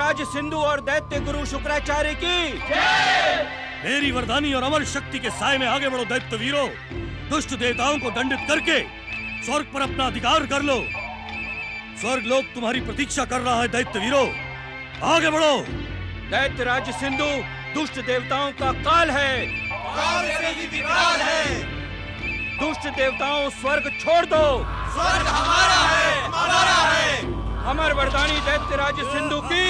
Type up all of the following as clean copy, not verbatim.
राज सिंधु और दैत्य गुरु शुक्राचार्य की। मेरी वरदानी और अमर शक्ति के साए में आगे बढ़ो दैत्य वीरों। दुष्ट देवताओं को दंडित करके स्वर्ग पर अपना अधिकार कर लो। स्वर्ग लोक तुम्हारी प्रतीक्षा कर रहा है दैत्य वीरों, आगे बढ़ो। दैत्य राज सिंधु दुष्ट देवताओं का काल है, काल से भी विकराल है। दुष्ट देवताओं स्वर्ग छोड़ दो, स्वर्ग हमारा है, हमारा है। अमर वरदानी दैत्य राज सिंधु की।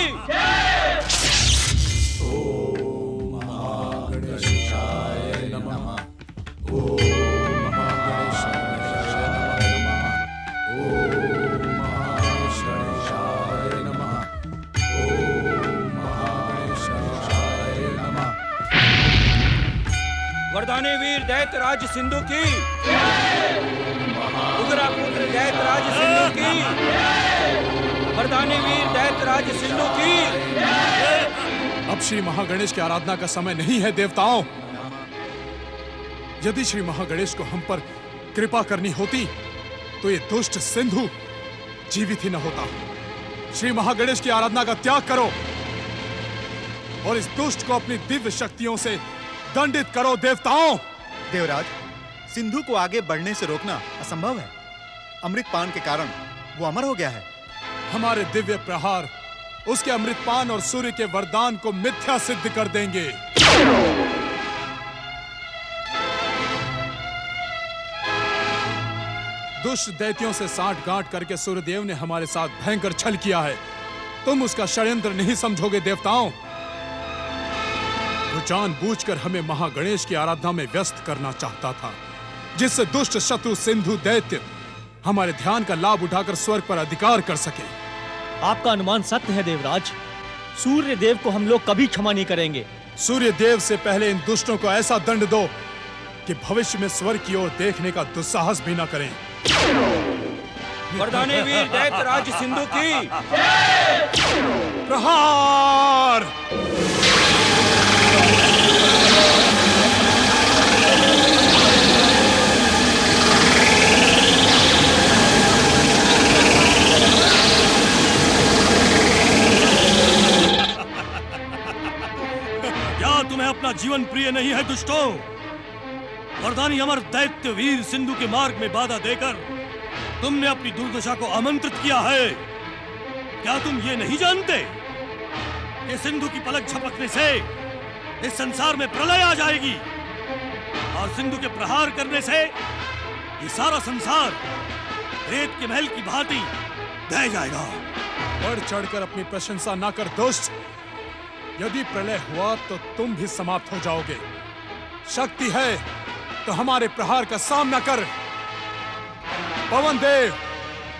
वरदानी वीर दैत्य राज सिंधु की। उग्रा पुत्र दैत्य राज सिंधु की। वरदानी वीर दैत्य राज सिंधु की। अब श्री महागणेश की आराधना का समय नहीं है देवताओं। यदि श्री महागणेश को हम पर कृपा करनी होती तो ये दुष्ट सिंधु जीवित ही न होता। श्री महागणेश की आराधना का त्याग करो और इस दुष्ट को अपनी दिव्य शक्तियों से दंडित करो देवताओं। देवराज, सिंधु को आगे बढ़ने से रोकना असंभव है। अमृतपान के कारण वो अमर हो गया है। हमारे दिव्य प्रहार उसके अमृतपान और सूर्य के वरदान को मिथ्या सिद्ध कर देंगे। दुष्ट दैत्यों से साठगांठ करके सूर्यदेव ने हमारे साथ भयंकर छल किया है। तुम उसका षड्यंत्र नहीं समझोगे देवताओं। वो जानबूझकर हमें महागणेश की आराधना में व्यस्त करना चाहता था, जिससे दुष्ट शत्रु सिंधु दैत्य हमारे ध्यान का लाभ उठाकर स्वर्ग पर अधिकार कर सके। आपका अनुमान सत्य है देवराज। सूर्य देव को हम लोग कभी क्षमा नहीं करेंगे। सूर्य देव से पहले इन दुष्टों को ऐसा दंड दो कि भविष्य में स्वर्ग की ओर देखने का दुस्साहस भी न करें। वरदानी वीर दैत्य राज सिंधु की। प्रहार। क्या तुम्हें अपना जीवन प्रिय नहीं है दुष्टों? वरदानी अमर दैत्य वीर सिंधु के मार्ग में बाधा देकर तुमने अपनी दुर्दशा को आमंत्रित किया है। क्या तुम ये नहीं जानते कि सिंधु की पलक झपकने से इस संसार में प्रलय आ जाएगी और सिंधु के प्रहार करने से ये सारा संसार रेत के महल की भांति ढह जाएगा। बढ़ चढ़कर अपनी प्रशंसा ना कर दुष्ट। यदि प्रलय हुआ तो तुम भी समाप्त हो जाओगे। शक्ति है तो हमारे प्रहार का सामना कर। पवन देव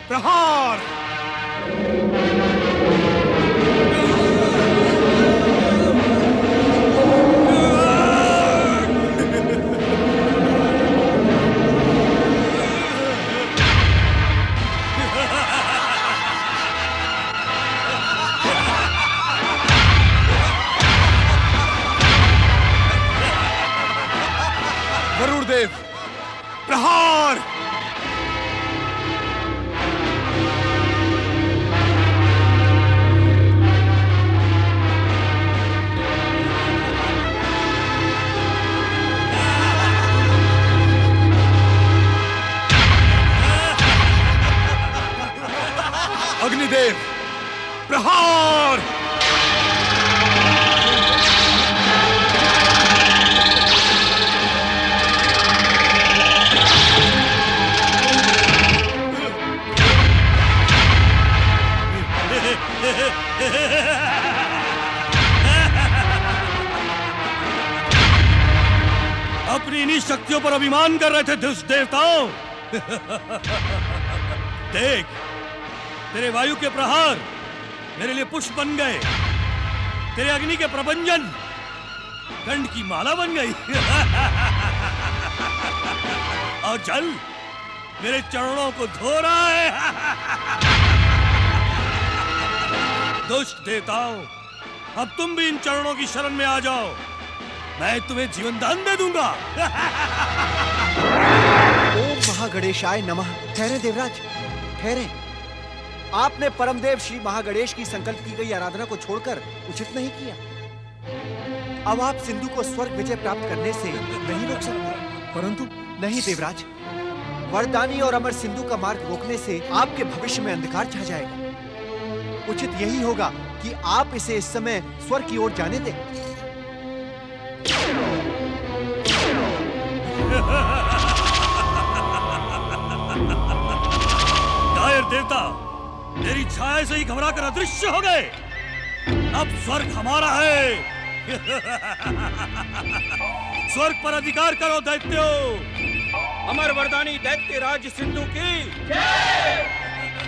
प्रहार। वरुण देव प्रहार। अग्निदेव प्रहार। अपनी इन्हीं शक्तियों पर अभिमान कर रहे थे दुष्ट देवताओं। देख, तेरे वायु के प्रहार मेरे लिए पुष्प बन गए। तेरे अग्नि के प्रभंजन गंध की माला बन गई। और जल मेरे चरणों को धो रहा है। दुष्ट देवताओं, अब तुम भी इन चरणों की शरण में आ जाओ। मैं तुम्हें जीवन दान दे दूंगा। ओम महागणेशाय नमः। ठहरे देवराज, ठहरे। आपने परमदेव श्री महागणेश की संकल्प की गई आराधना को छोड़कर उचित नहीं किया। अब आप सिंधु को स्वर्ग विजय प्राप्त करने से नहीं रोक सकते। परंतु नहीं देवराज, वरदानी और अमर सिंधु का मार्ग रोकने से आपके भविष्य में अंधकार छा जाएगा। उचित यही होगा कि आप इसे इस समय स्वर्ग की ओर जाने दें। कायर देवता, तेरी छाया से ही घबरा कर अदृश्य हो गए। अब स्वर्ग हमारा है। स्वर्ग पर अधिकार करो दैत्यों। अमर वरदानी दैत्य राज सिंधु की,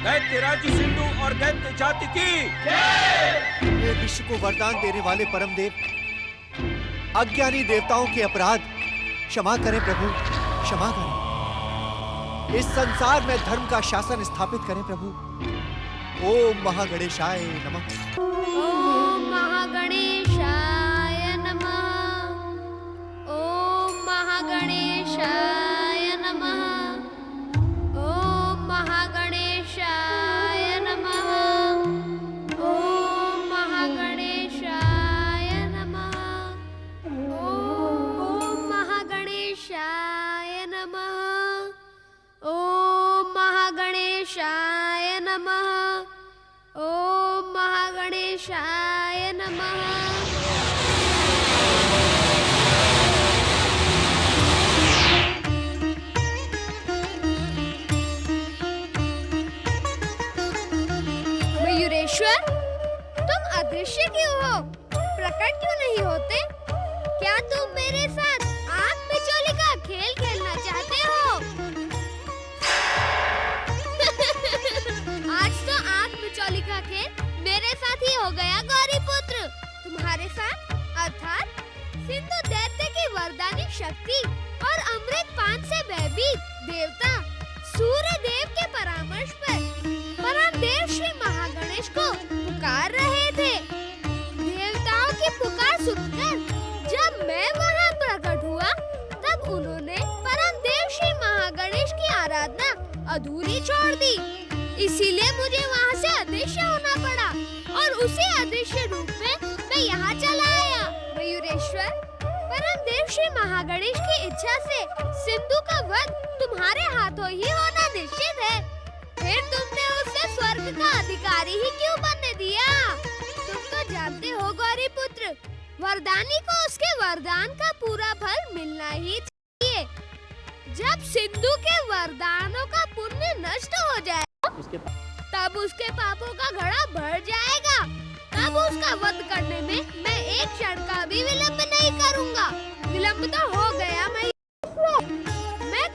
दैत्य राज सिंधु और दैत्य जाति की। ये विश्व को वरदान देने वाले परमदेव, अज्ञानी देवताओं के अपराध क्षमा करें प्रभु, क्षमा करें। इस संसार में धर्म का शासन स्थापित करें प्रभु। ओम महागणेशाय नमः। ओम महागणेशाय नमः। ओम महागणेशाय नमः। ओम महागणेशाय नमः। ओम महागणेशाय नमः। ओम महागणेशाय नमः। ओम महागणेशाय नमः। ओम महागणेशाय नमः। मयूरेश्वर, तुम अदृश्य क्यों हो? प्रकट क्यों नहीं होते? क्या तुम मेरे साथ आंख मिचौली का खेल खेलना चाहते हो? आज तो आंख मिचौली का खेल मेरे साथ ही हो गया गौरी पुत्र। तुम्हारे साथ अर्थात सिंधु दैत्य की वरदानी शक्ति और अमृत पान से भयभीत देवता सूर्य देव के परामर्श पर परमदेव श्री महागणेश को पुकार रहे थे। देवताओं की पुकार सुनकर जब मैं वहां प्रकट हुआ, तब उन्होंने परमदेव श्री महागणेश की आराधना अधूरी छोड़ दी। इसीलिए मुझे वहां से अदृश्य होना पड़ा और उसी अदृश्य रूप में मैं यहाँ चला आया। मयूरेश्वर, परमदेव श्री महागणेश की इच्छा से सिंधु का वध तुम्हारे हाथों ही होना निश्चित है। फिर तुमने उससे स्वर्ग का अधिकारी ही क्यों बनने दिया? तुम तो जानते हो गौरी पुत्र, वरदानी को उसके वरदान का पूरा फल मिलना ही चाहिए। जब सिंधु के वरदानों का पुण्य नष्ट हो जाए, तब उसके पापों का घड़ा भर जाएगा। तब उसका वध करने में मैं एक क्षण का भी विलंब नहीं करूंगा। विलंब तो हो गया। मैं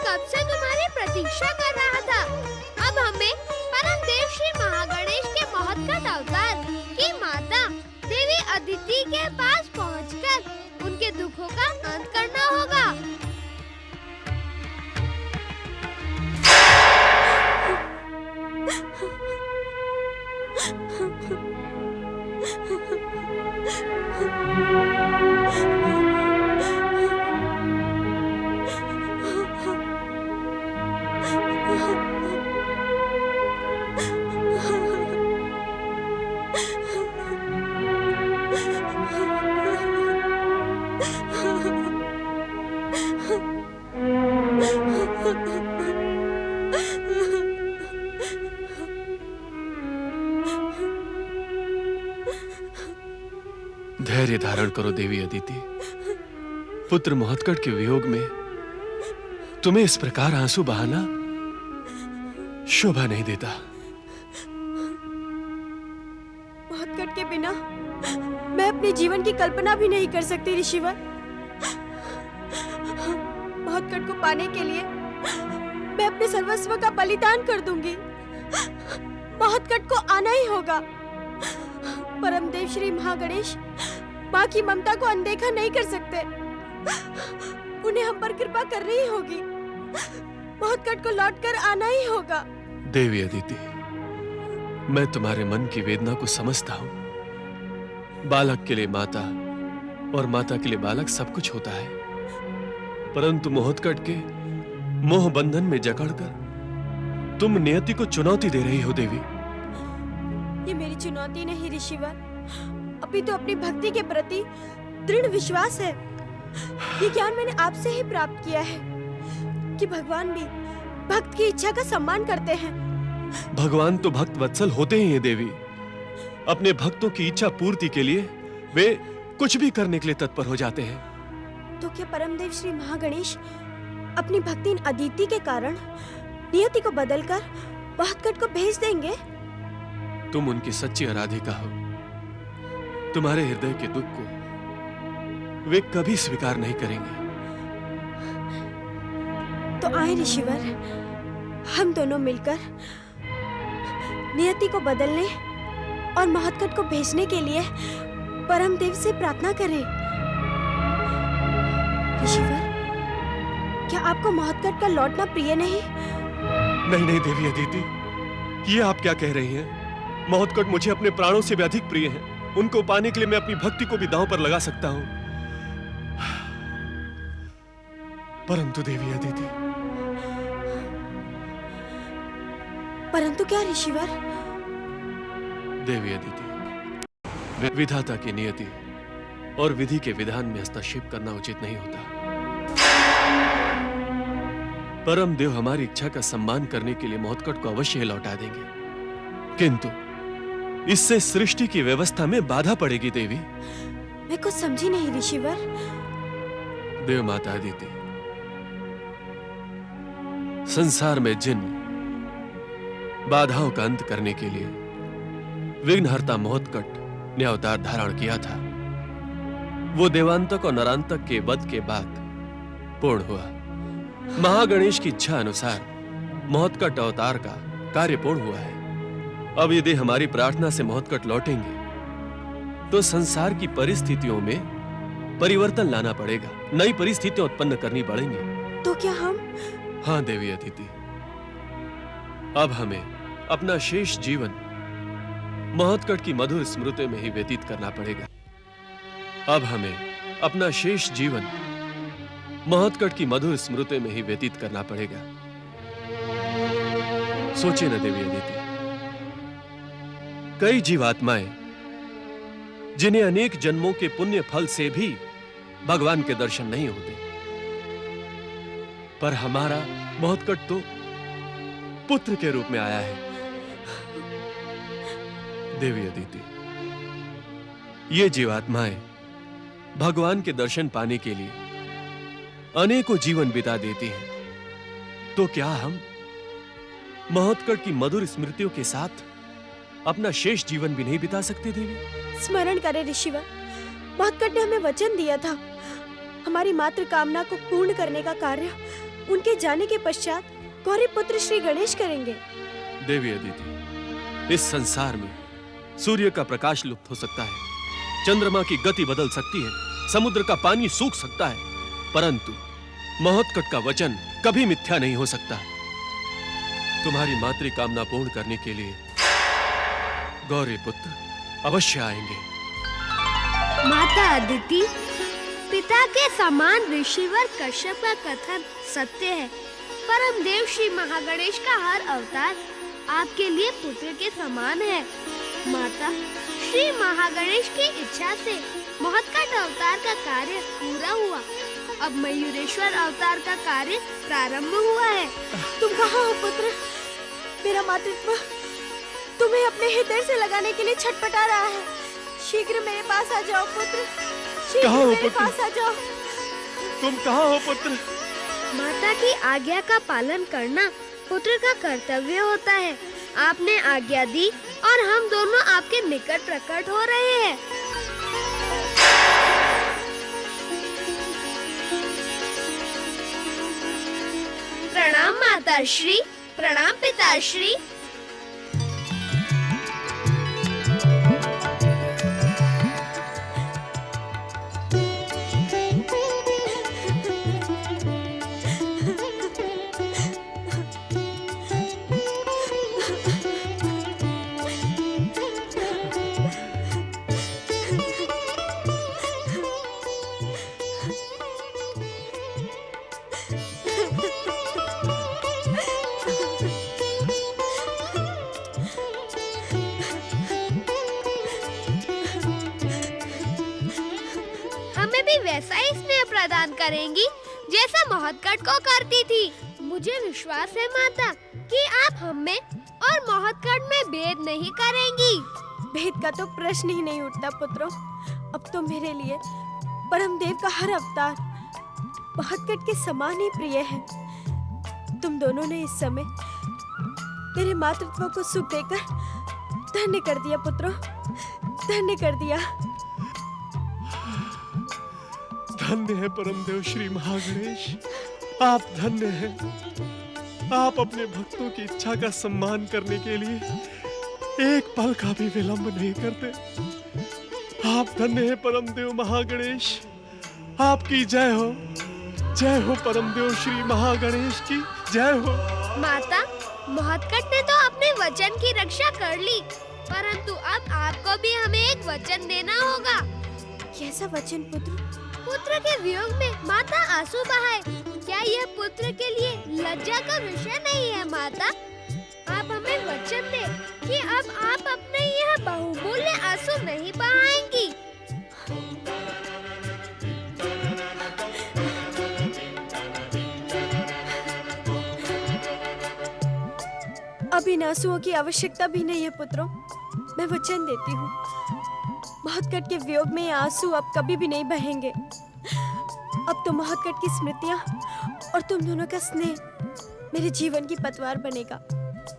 कब से तुम्हारी प्रतीक्षा कर रहा था। अब हमें परमदेव श्री महागणेश के महोत्कट अवतार की माता देवी अदिति के पास पहुंचकर उनके दुखों का अंत करना होगा। धैर्य धारण करो देवी अदिति। पुत्र महोत्कट के वियोग में तुम्हें इस प्रकार आंसू बहाना शोभा नहीं देता। महोत्कट के बिना मैं अपने जीवन की कल्पना भी नहीं कर सकती ऋषिवर। महोत्कट को पाने के लिए मैं अपने सर्वस्व का बलिदान कर दूंगी। महोत्कट को आना ही होगा। परमदेव श्री महागणेश माँ की ममता को अनदेखा नहीं कर सकते। उन्हें हम पर कृपा करनी ही होगी। महोत्कट को लौटकर आना ही होगा। देवी अदिति, मैं तुम्हारे मन की वेदना को समझता हूँ। बालक के लिए माता और माता के लिए बालक सब कुछ होता है, परंतु महोत्कट के मोह बंधन में जकड़कर तुम नियति को चुनौती दे रही हो देवी। ये मेरी चुनौती नहीं ऋषिवर, अभी तो अपनी भक्ति के प्रति दृढ़ विश्वास है। ये ज्ञान मैंने आपसे ही प्राप्त किया है कि भगवान भी भक्त की इच्छा का सम्मान करते हैं। भगवान तो भक्त वत्सल होते ही हैं देवी। अपने भक्तों की इच्छा पूर्ति के लिए वे कुछ भी करने के लिए तत्पर हो जाते हैं। तो क्या परमदेव श्री महागणेश अपनी भक्ति अदिति के कारण नियति को बदलकर महत्कट को भेज देंगे? तुम उनकी सच्ची आराधिका हो। तुम्हारे हृदय के दुख को वे कभी स्वीकार नहीं करेंगे। तो आए ऋषिवर, हम दोनों मिलकर नियति को बदलने और महत्कट को भेजने के लिए परमदेव से प्रार्थना करें। ऋषिवर, क्या आपको महत्कट का लौटना प्रिय नहीं? नहीं देवी अदिति, ये आप क्या कह रही हैं? महत्कट मुझे अपने प्राणों से भी अधिक प्रिय हैं। उनको पाने के लिए मैं अपनी भक्ति को भी दांव पर लगा सकता हूं। परंतु देवी अदिति। परंतु क्या ऋषिवर? देवी अदिति, विधाता की नियति और विधि के विधान में हस्तक्षेप करना उचित नहीं होता। परम देव हमारी इच्छा का सम्मान करने के लिए महत्कट को अवश्य लौटा देंगे, किंतु इससे सृष्टि की व्यवस्था में बाधा पड़ेगी देवी। मैं कुछ समझी नहीं ऋषिवर। देव माता अदिति, संसार में जिन बाधाओं का अंत करने के लिए विघ्नहर्ता महत्कट ने अवतार धारण किया था, वो देवांतक और नरांतक के वध के बाद पूर्ण हुआ। महागणेश की इच्छा अनुसार महत्कट अवतार का कार्य पूर्ण हुआ है। अब यदि हमारी प्रार्थना से महत्कट लौटेंगे तो संसार की परिस्थितियों में परिवर्तन लाना पड़ेगा, नई परिस्थितियां उत्पन्न करनी पड़ेंगी। तो क्या हम? हाँ देवी अदिति, अब हमें अपना शेष जीवन महत्कट की मधुर स्मृति में ही व्यतीत करना पड़ेगा। अब हमें अपना शेष जीवन महत्कट की मधुर स्मृति में ही व्यतीत करना पड़ेगा। सोचिए न देवी अदिति, कई जीवात्माएं जिन्हें अनेक जन्मों के पुण्य फल से भी भगवान के दर्शन नहीं होते, पर हमारा महत्कट तो पुत्र के रूप में आया है। देवी अदिति, ये जीवात्माएं भगवान के दर्शन पाने के लिए अनेकों जीवन बिता देती हैं, तो क्या हम महत्कट की मधुर स्मृतियों के साथ अपना शेष जीवन भी नहीं बिता सकते देवी? स्मरण करें ऋषिवर, महत्कट ने हमें वचन दिया था हमारी मातृ कामना को पूर्ण करने का कार्य उनके जाने के पश्चात गौरी पुत्र श्री गणेश करेंगे। देवी अदिति, इस संसार में सूर्य का प्रकाश लुप्त हो सकता है, चंद्रमा की गति बदल सकती है, समुद्र का पानी सूख सकता है, परंतु महत्कट का वचन कभी मिथ्या नहीं हो सकता। तुम्हारी मातृ कामना पूर्ण करने के लिए गौरी पुत्र अवश्य आएंगे। माता अदिति, पिता के समान ऋषिवर कश्यप का कथन सत्य है। परम देव श्री महागणेश का हर अवतार आपके लिए पुत्र के समान है। माता, श्री महागणेश की इच्छा से महत्कट अवतार का कार्य पूरा हुआ। अब मयूरेश्वर अवतार का कार्य प्रारंभ हुआ है। तुम कहाँ हो पुत्र? मेरा मातृत्व तुम्हें अपने हृदय से लगाने के लिए छटपटा रहा है। शीघ्र मेरे पास आ जाओ पुत्र, शीघ्र मेरे पास आ जाओ। तुम कहाँ हो पुत्र? माता की आज्ञा का पालन करना पुत्र का कर्तव्य होता है। आपने आज्ञा दी और हम दोनों आपके निकट प्रकट हो रहे हैं। प्रणाम माताश्री, प्रणाम पिताश्री। वैसा ही स्नेह प्रदान करेंगी जैसा मोहतकट को करती थी। मुझे विश्वास है माता कि आप हम में और मोहतकट में भेद नहीं करेंगी। भेद का तो प्रश्न ही नहीं उठता पुत्रों। अब तो मेरे लिए परमदेव का हर अवतार मोहतकट के समान ही प्रिय है। तुम दोनों ने इस समय मेरे मातृत्व को सुख देकर धन्य कर दिया पुत्रों, धन्य कर दिया। धन्य है परमदेव श्री महागणेश, आप धन्य हैं। आप अपने भक्तों की इच्छा का सम्मान करने के लिए एक पल का भी विलंब नहीं करते। आप धन्य हैं परमदेव महागणेश, आपकी जय हो परमदेव श्री महागणेश की जय हो। माता, मोहतकट ने तो अपने वचन की रक्षा कर ली, परंतु अब आपको भी हमें एक वचन देना होगा। कैसा वचन पुत्र? पुत्र के वियोग में माता आंसू बहाए। क्या यह पुत्र के लिए लज्जा का विषय नहीं है माता? आप हमें वचन दे कि अब आप अपने यह बहुमूल्य आंसू नहीं बहाएंगी। अब इन आंसुओं की आवश्यकता भी नहीं है पुत्रों, मैं वचन देती हूँ। मोहतकट के वियोग में ये आंसू अब कभी भी नहीं बहेंगे। अब तो मोहतकट की स्मृतियाँ और तुम दोनों का स्नेह मेरे जीवन की पतवार बनेगा।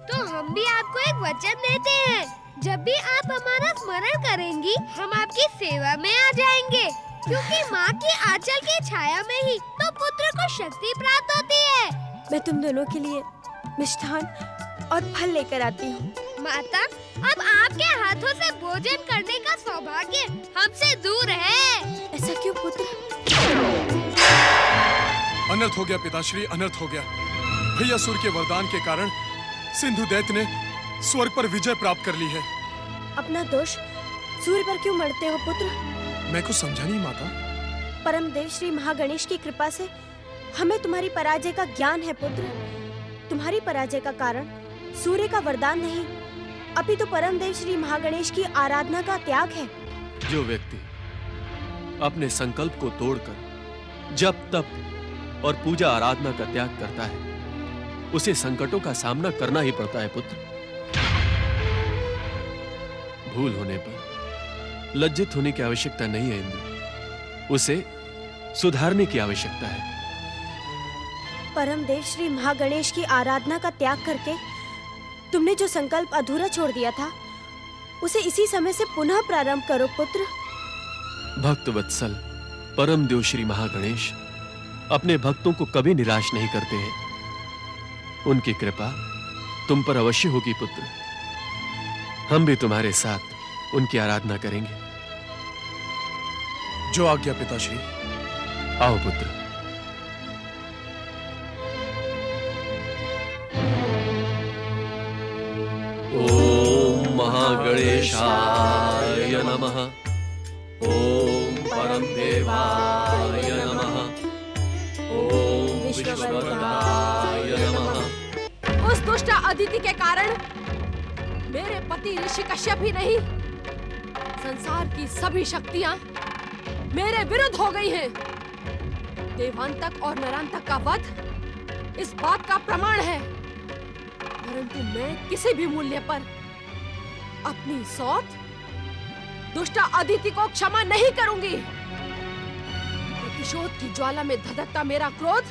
तो हम भी आपको एक वचन देते हैं, जब भी आप हमारा स्मरण करेंगी हम आपकी सेवा में आ जाएंगे, क्योंकि माँ की आंचल की छाया में ही तो पुत्र को शक्ति प्राप्त होती है। मैं तुम दोनों के लिए मिष्ठान और फल लेकर आती हूँ। माता, अब आपके हाथों से भोजन करने का सौभाग्य हमसे दूर है। ऐसा क्यों पुत्र? अनर्थ हो गया पिताश्री, अनर्थ हो गया। भैयासुर के वरदान के कारण सिंधु दैत्य ने स्वर्ग पर विजय प्राप्त कर ली है। अपना दोष सूर्य पर क्यों मढ़ते हो पुत्र? मैं कुछ समझा नहीं माता। परमदेव श्री महागणेश की कृपा से हमें तुम्हारी पराजय का ज्ञान है पुत्र। तुम्हारी पराजय का कारण सूर्य का वरदान नहीं, अभी तो परमदेव श्री महागणेश की आराधना का त्याग है। जो व्यक्ति अपने संकल्प को तोड़कर जप तप और पूजा आराधना का त्याग करता है, उसे संकटों का सामना करना ही पड़ता है पुत्र। भूल होने पर लज्जित होने की आवश्यकता नहीं है इंद्र, उसे सुधारने की आवश्यकता है। परमदेव श्री महागणेश की आराधना का त्याग करके तुमने जो संकल्प अधूरा छोड़ दिया था, उसे इसी समय से पुनः प्रारंभ करो पुत्र। भक्त वत्सल परमदेव श्री महागणेश अपने भक्तों को कभी निराश नहीं करते हैं। उनकी कृपा तुम पर अवश्य होगी पुत्र। हम भी तुम्हारे साथ उनकी आराधना करेंगे। जो आज्ञा पिताश्री। आओ पुत्र। ओम महागणेशाय नमः। ओम परमदेवाय नमः। ओम विश्ववरदाय नमः। उस दुष्ट अदिति के कारण मेरे पति ऋषि कश्यप ही नहीं, संसार की सभी शक्तियां मेरे विरुद्ध हो गई हैं। देवांतक और नरांतक का वध इस बात का प्रमाण है, परंतु मैं किसी भी मूल्य पर अपनी सौत दुष्ट अदिति को क्षमा नहीं करूंगी। प्रतिशोध की ज्वाला में धधकता मेरा क्रोध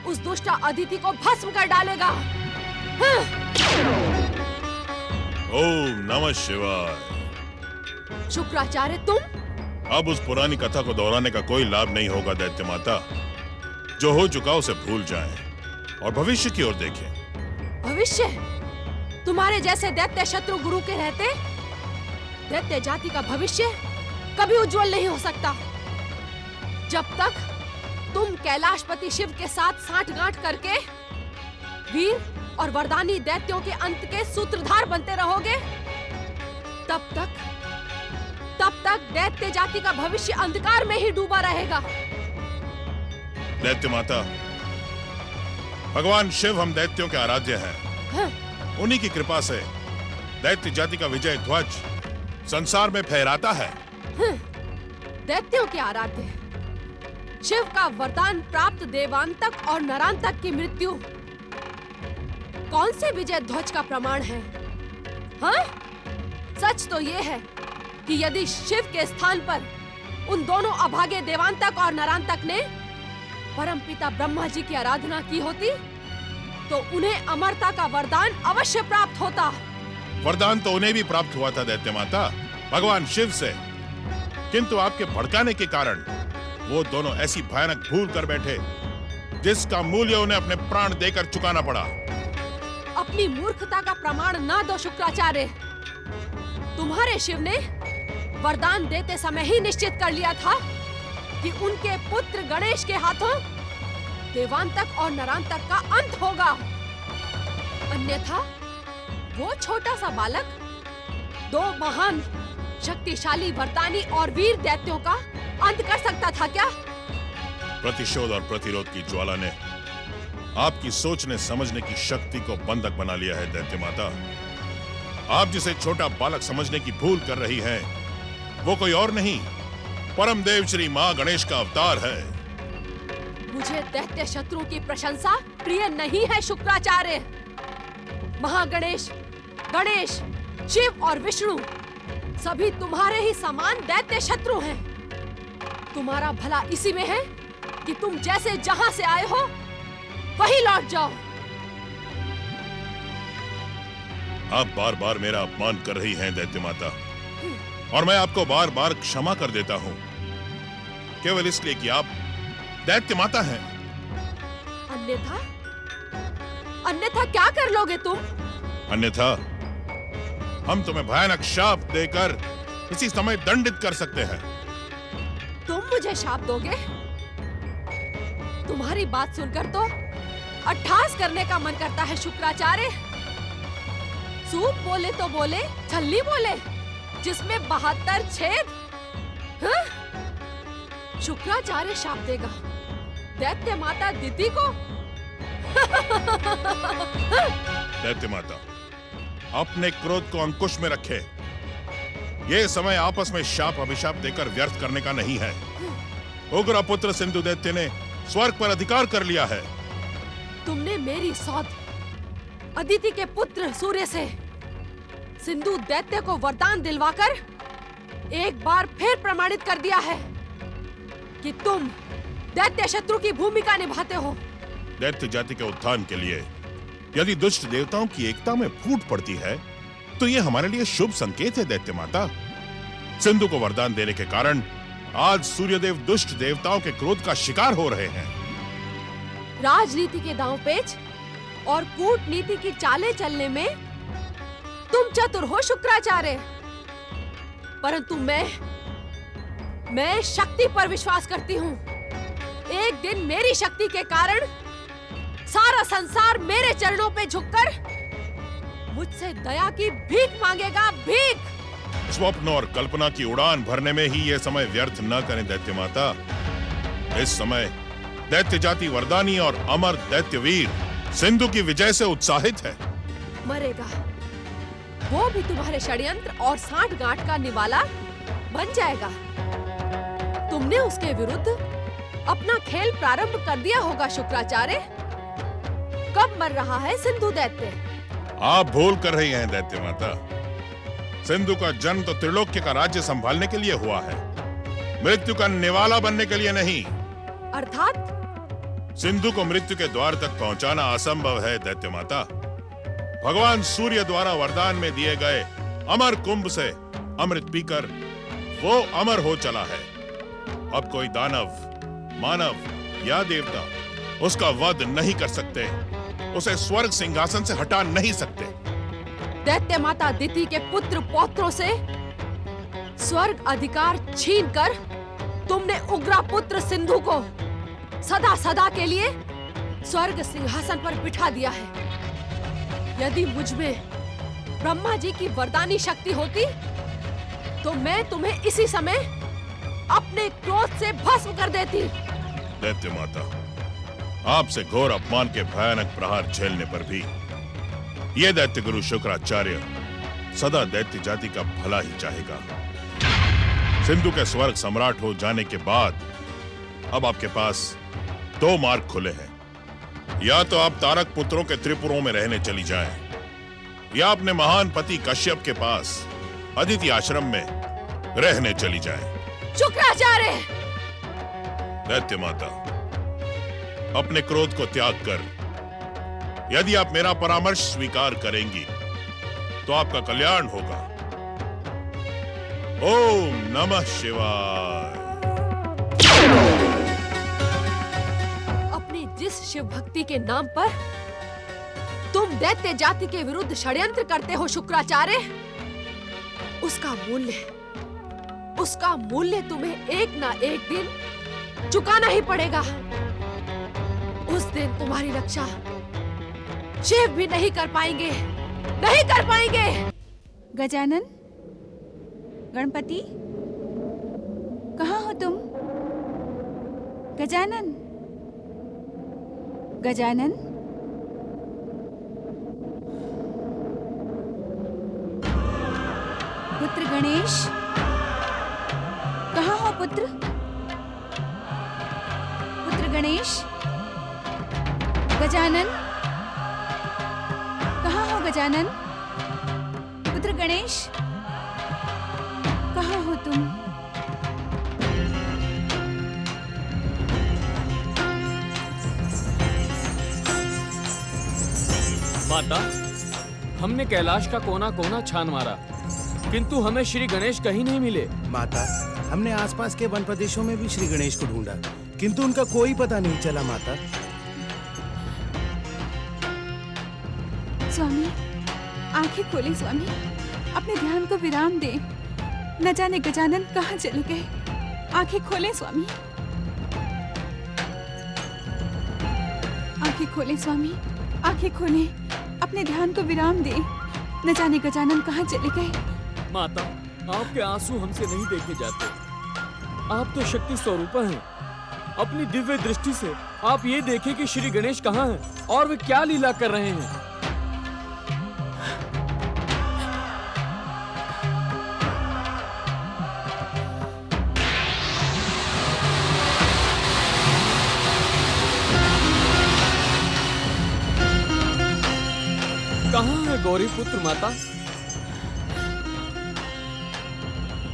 उस दुष्ट अदिति को भस्म कर डालेगा। ओम नमः शिवाय। शुक्राचार्य, तुम? अब उस पुरानी कथा को दोहराने का कोई लाभ नहीं होगा दैत्य माता। जो हो चुका उसे भूल जाएं और भविष्य की ओर देखें। भविष्य? तुम्हारे जैसे दैत्य शत्रु गुरु के रहते दैत्य जाति का भविष्य कभी उज्जवल नहीं हो सकता। जब तक तुम कैलाशपति शिव के साथ सांठगांठ करके वीर और वरदानी दैत्यों के अंत के सूत्रधार बनते रहोगे, तब तक दैत्य जाति का भविष्य अंधकार में ही डूबा रहेगा। दैत्य माता, भगवान शिव हम दैत्यों के आराध्य हैं। हाँ? उन्हीं की कृपा से दैत्य जाति का विजय ध्वज संसार में फहराता है। हाँ? दैत्यों के आराध्य शिव का वरदान प्राप्त देवांतक और नरांतक की मृत्यु कौन से विजय ध्वज का प्रमाण है? हाँ? सच तो ये है कि यदि शिव के स्थान पर उन दोनों अभागे देवांतक और नरांतक ने परमपिता ब्रह्मा जी की आराधना की होती तो उन्हें अमरता का वरदान अवश्य प्राप्त होता। वरदान तो उन्हें भी प्राप्त हुआ था दैत्य माता, भगवान शिव से, किंतु आपके भड़काने के कारण वो दोनों ऐसी भयानक भूल कर बैठे जिसका मूल्य उन्हें अपने प्राण देकर चुकाना पड़ा। अपनी मूर्खता का प्रमाण ना दो शुक्राचार्य। तुम्हारे शिव ने वरदान देते समय ही निश्चित कर लिया था कि उनके पुत्र गणेश के हाथों देवांतक और नरांतक का अंत होगा। अन्यथा वो छोटा सा बालक दो महान शक्तिशाली वरदानी और वीर दैत्यों का अंत कर सकता था क्या? प्रतिशोध और प्रतिरोध की ज्वाला ने आपकी सोचने समझने की शक्ति को बंधक बना लिया है दैत्य माता। आप जिसे छोटा बालक समझने की भूल कर रही हैं, वो कोई और नहीं, परम देव श्री मां गणेश का अवतार है। मुझे दैत्य शत्रु की प्रशंसा प्रिय नहीं है शुक्राचार्य। महागणेश, गणेश, शिव और विष्णु सभी तुम्हारे ही समान दैत्य शत्रु हैं। तुम्हारा भला इसी में है कि तुम जैसे जहां से आए हो वहीं लौट जाओ। आप बार बार मेरा अपमान कर रही हैं दैत्य माता, और मैं आपको बार बार क्षमा कर देता हूं, केवल इसलिए कि आप दैत्य माता हैं। अन्यथा अन्यथा क्या कर लोगे तुम? अन्यथा हम तुम्हें भयानक शाप देकर इसी समय दंडित कर सकते हैं। तुम मुझे शाप दोगे? तुम्हारी बात सुनकर तो अट्ठास करने का मन करता है शुक्राचार्य। सूप बोले तो बोले, छल्ली बोले, जिसमें 72 छेद। हाँ? शुक्राचार्य शाप देगा दैत्य माता दिति को? दैत्य माता, अपने क्रोध को अंकुश में रखे। ये समय आपस में शाप अभिशाप देकर व्यर्थ करने का नहीं है। उग्र पुत्र सिंधु दैत्य ने स्वर्ग पर अधिकार कर लिया है। तुमने मेरी सौद अदिति के पुत्र सूर्य से सिंधु दैत्य को वरदान दिलवाकर एक बार फिर प्रमाणित कर दिया है कि तुम दैत्य शत्रु की भूमिका निभाते हो। दैत्य जाति के उत्थान के लिए यदि दुष्ट देवताओं की एकता में फूट पड़ती है तो ये हमारे लिए शुभ संकेत है दैत्य माता। सिंधु को वरदान देने के कारण आज सूर्यदेव दुष्ट देवताओं के क्रोध का शिकार हो रहे हैं। राजनीति के दांवपेच और कूटनीति की चालें चलने में तुम चतुर हो शुक्राचार्य, परंतु मैं शक्ति पर विश्वास करती हूँ। एक दिन मेरी शक्ति के कारण सारा संसार मेरे चरणों पे झुककर मुझसे दया की भीख मांगेगा। भीख। स्वप्न और कल्पना की उड़ान भरने में ही ये समय व्यर्थ न करें दैत्य माता। इस समय दैत्य जाति वरदानी और अमर दैत्य वीर सिंधु की विजय से उत्साहित है। मरेगा वो भी तुम्हारे षड्यंत्र और सांठ-गांठ का निवाला बन जाएगा। तुमने उसके विरुद्ध अपना खेल प्रारंभ कर दिया होगा शुक्राचार्य। कब मर रहा है सिंधु दैत्य? आप भूल कर रही हैं दैत्य माता। सिंधु का जन्म तो त्रिलोक्य का राज्य संभालने के लिए हुआ है, मृत्यु का निवाला बनने के लिए नहीं। अर्थात सिंधु को मृत्यु के द्वार तक पहुंचाना असंभव है दैत्य माता। भगवान सूर्य द्वारा वरदान में दिए गए अमर कुंभ से अमृत पीकर वो अमर हो चला है। अब कोई दानव, मानव या देवता उसका वध नहीं कर सकते, उसे स्वर्ग सिंहासन से हटा नहीं सकते। दैत्य माता दिति के पुत्र पौत्रों से स्वर्ग अधिकार छीनकर तुमने उग्रा पुत्र सिंधु को सदा सदा के लिए स्वर्ग सिंहासन पर बिठा दिया है। यदि मुझ में ब्रह्मा जी की वरदानी शक्ति होती तो मैं तुम्हें इसी समय अपने क्रोध से भस्म कर देती। दैत्य माता, आपसे घोर अपमान के भयानक प्रहार झेलने पर भी ये दैत्य गुरु शुक्राचार्य सदा दैत्य जाति का भला ही चाहेगा। सिंधु के स्वर्ग सम्राट हो जाने के बाद अब आपके पास 2 मार्ग खुले हैं। या तो आप तारक पुत्रों के त्रिपुरों में रहने चली जाएं, या अपने महान पति कश्यप के पास अदिति आश्रम में रहने चली जाएं। शुक्राचार्य! दैत्य माता, अपने क्रोध को त्याग कर यदि आप मेरा परामर्श स्वीकार करेंगी तो आपका कल्याण होगा। ओम नमः शिवाय। अपनी जिस शिव भक्ति के नाम पर तुम दैत्य जाति के विरुद्ध षड्यंत्र करते हो शुक्राचार्य, उसका मूल्य तुम्हें एक ना एक दिन चुकाना ही पड़ेगा। उस दिन तुम्हारी रक्षा शिव भी नहीं कर पाएंगे, नहीं कर पाएंगे। गजानन, गणपति, कहाँ हो तुम? गजानन, गजानन, पुत्र गणेश, कहाँ हो पुत्र? पुत्र गणेश, गजानन, कहाँ हो गजानन? पुत्र गणेश, कहाँ हो तुम? माता, हमने कैलाश का कोना कोना छान मारा, किंतु हमें श्री गणेश कहीं नहीं मिले। माता, हमने आसपास के वन प्रदेशों में भी श्री गणेश को ढूंढा, किंतु उनका कोई पता नहीं चला। माता, स्वामी, आंखें खोले स्वामी, अपने ध्यान को विराम दे। न जाने गजानन कहाँ चले गए। आंखें खोले स्वामी, आंखें खोले स्वामी, आंखें खोले, अपने ध्यान को विराम दे। न जाने गजानन कहाँ चले गए। माता, आपके आंसू हमसे नहीं देखे जाते। आप तो शक्ति स्वरूप हैं। अपनी दिव्य दृष्टि से आप ये देखें कि श्री गणेश कहाँ हैं और वे क्या लीला कर रहे हैं। कहाँ है गौरी पुत्र माता?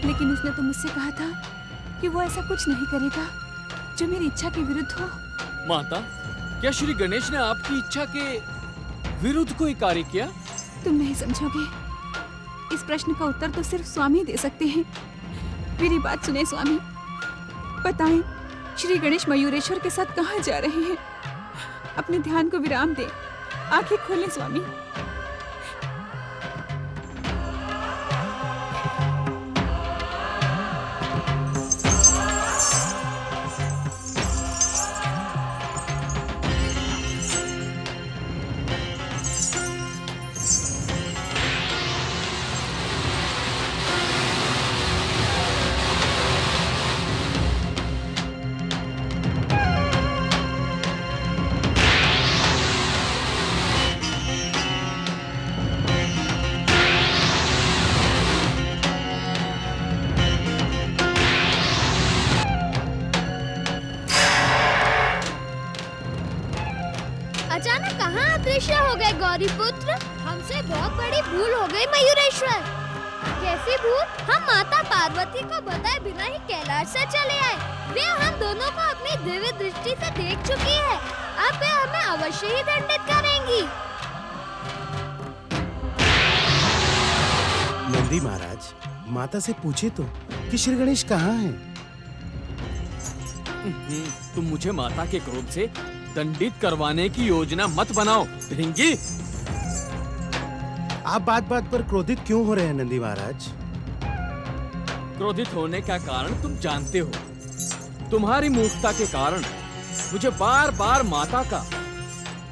लेकिन उसने तो मुझसे कहा था कि वो ऐसा कुछ नहीं करेगा जो मेरी इच्छा के विरुद्ध हो। माता, क्या श्री गणेश ने आपकी इच्छा के विरुद्ध कोई कार्य किया? तुम नहीं समझोगे। इस प्रश्न का उत्तर तो सिर्फ स्वामी दे सकते हैं। मेरी बात सुने स्वामी, बताएं श्री गणेश मयूरेश्वर के साथ कहाँ जा रहे हैं? अपने ध्यान को विराम दे, आंखें खोलें स्वामी। अचानक कहाँ अदृश्य हो गए गौरी पुत्र? हमसे बहुत बड़ी भूल हो गई मयूरेश्वर। कैसी भूल? हम माता पार्वती को बताए बिना ही कैलाश से चले आए। वे हम दोनों को अपनी दिव्य दृष्टि से देख चुकी है। अब वे हमें अवश्य ही दंडित करेंगी। नंदी महाराज, माता से पूछे तो कि श्री गणेश कहाँ हैं? तुम मुझे माता के क्रोध से दंडित करवाने की योजना मत बनाओ भिंगी। आप बात बात पर क्रोधित क्यों हो रहे हैं नंदी महाराज? क्रोधित होने का कारण तुम जानते हो। तुम्हारी मूर्खता के कारण मुझे बार बार माता का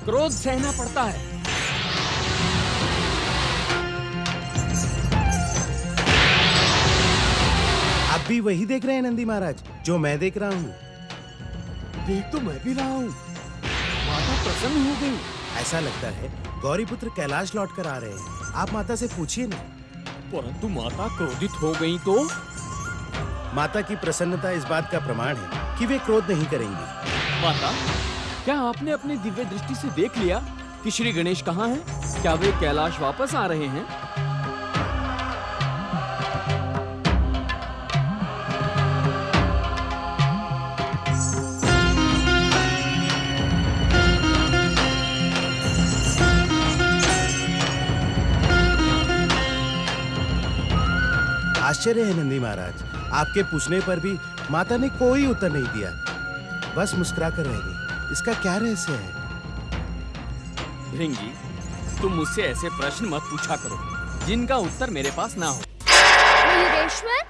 क्रोध सहना पड़ता है। आप भी वही देख रहे हैं नंदी महाराज जो मैं देख रहा हूँ? देख तो मैं भी रहा हूँ। माता प्रसन्न हो गई। ऐसा लगता है गौरीपुत्र कैलाश लौट कर आ रहे हैं। आप माता से पूछिए ना। परंतु माता क्रोधित हो गई तो? माता की प्रसन्नता इस बात का प्रमाण है कि वे क्रोध नहीं करेंगी। माता, क्या आपने अपनी दिव्य दृष्टि से देख लिया कि श्री गणेश कहाँ हैं? क्या वे कैलाश वापस आ रहे हैं? आश्चर्य है नंदी महाराज, आपके पूछने पर भी माता ने कोई उत्तर नहीं दिया, बस मुस्कुरा कर रह गई। इसका क्या रहस्य है? भृंगी, तुम मुझसे ऐसे प्रश्न मत पूछा करो जिनका उत्तर मेरे पास ना हो। मयूरेश्वर,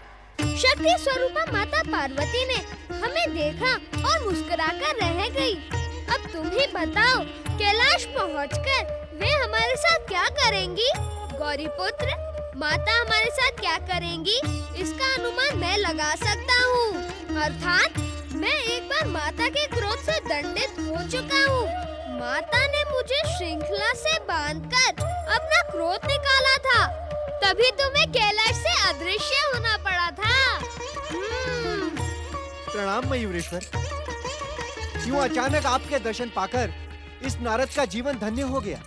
शक्ति स्वरूपा माता पार्वती ने हमें देखा और मुस्कुराकर रह गई। अब तुम ही बताओ, कैलाश पहुंचकर वे हमारे साथ क्या करेंगी? गौरीपुत्र, माता हमारे साथ क्या करेंगी, इसका अनुमान मैं लगा सकता हूँ। अर्थात मैं एक बार माता के क्रोध से दंडित हो चुका हूँ। माता ने मुझे श्रृंखला से बांधकर अपना क्रोध निकाला था, तभी तुम्हें कैलाश से अदृश्य होना पड़ा था। प्रणाम मयूरेश्वर। यूं अचानक आपके दर्शन पाकर इस नारद का जीवन धन्य हो गया।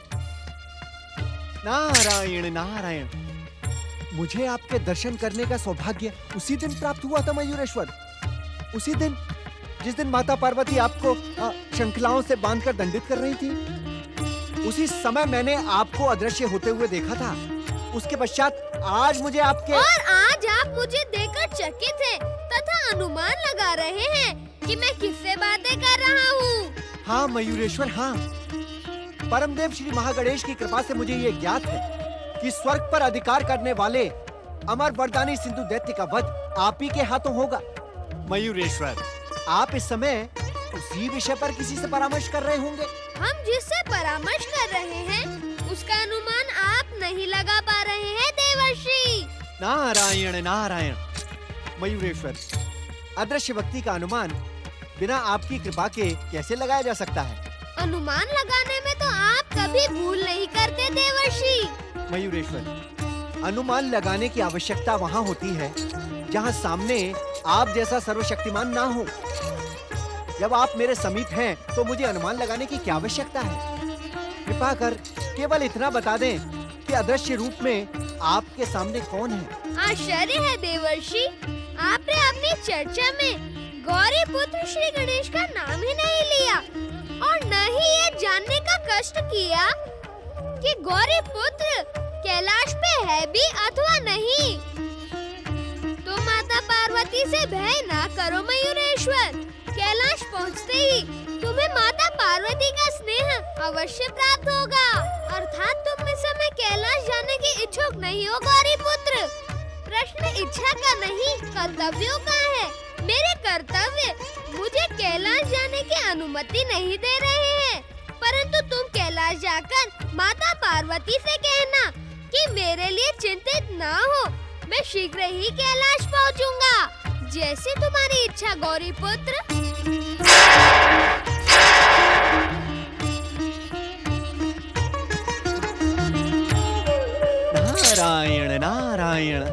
नारायण नारायण, मुझे आपके दर्शन करने का सौभाग्य उसी दिन प्राप्त हुआ था मयूरेश्वर। उसी दिन जिस दिन माता पार्वती आपको श्रृंखलाओं से बांधकर दंडित कर रही थी, उसी समय मैंने आपको अदृश्य होते हुए देखा था। उसके पश्चात आज मुझे आपके और आज आप मुझे देखकर चकित हैं तथा अनुमान लगा रहे हैं कि मैं किससे बातें कर रहा हूँ। हाँ मयूरेश्वर, हाँ। परमदेव श्री महागणेश की कृपा से मुझे ये ज्ञात है कि स्वर्ग पर अधिकार करने वाले अमर वरदानी सिंधु दैत्य का वध आप ही के हाथों होगा। मयूरेश्वर, आप इस समय उसी विषय पर किसी से परामर्श कर रहे होंगे। हम जिससे परामर्श कर रहे हैं उसका अनुमान आप नहीं लगा पा रहे हैं देवर्षि। नारायण नारायण। मयूरेश्वर, अदृश्य व्यक्ति का अनुमान बिना आपकी कृपा के कैसे लगाया जा सकता है? अनुमान लगाने में तो आप कभी भूल नहीं करते देवर्षि। मयूरेश्वर, अनुमान लगाने की आवश्यकता वहाँ होती है जहाँ सामने आप जैसा सर्वशक्तिमान ना हो। जब आप मेरे समीप हैं तो मुझे अनुमान लगाने की क्या आवश्यकता है? कृपा कर केवल इतना बता दें कि अदृश्य रूप में आपके सामने कौन है? आश्चर्य है देवर्षि, आपने अपनी चर्चा में गौरी पुत्र श्री गणेश का नाम ही नहीं लिया और न ही ये जानने का कष्ट किया कि गौरी पुत्र कैलाश पे है भी अथवा नहीं। तो माता पार्वती से भय ना करो मयूरेश्वर। कैलाश पहुँचते ही तुम्हें माता पार्वती का स्नेह अवश्य प्राप्त होगा। अर्थात तुम इस समय कैलाश जाने के इच्छुक नहीं हो गौरी पुत्र। प्रश्न इच्छा का नहीं, कर्तव्यों का है। मेरे कर्तव्य मुझे कैलाश जाने की अनुमति नहीं दे रहे हैं, परंतु तुम कैलाश जाकर माता पार्वती से कहना कि मेरे लिए चिंतित ना हो, मैं शीघ्र ही कैलाश पहुंचूंगा। जैसे तुम्हारी इच्छा गौरी पुत्र। नारायण नारायण।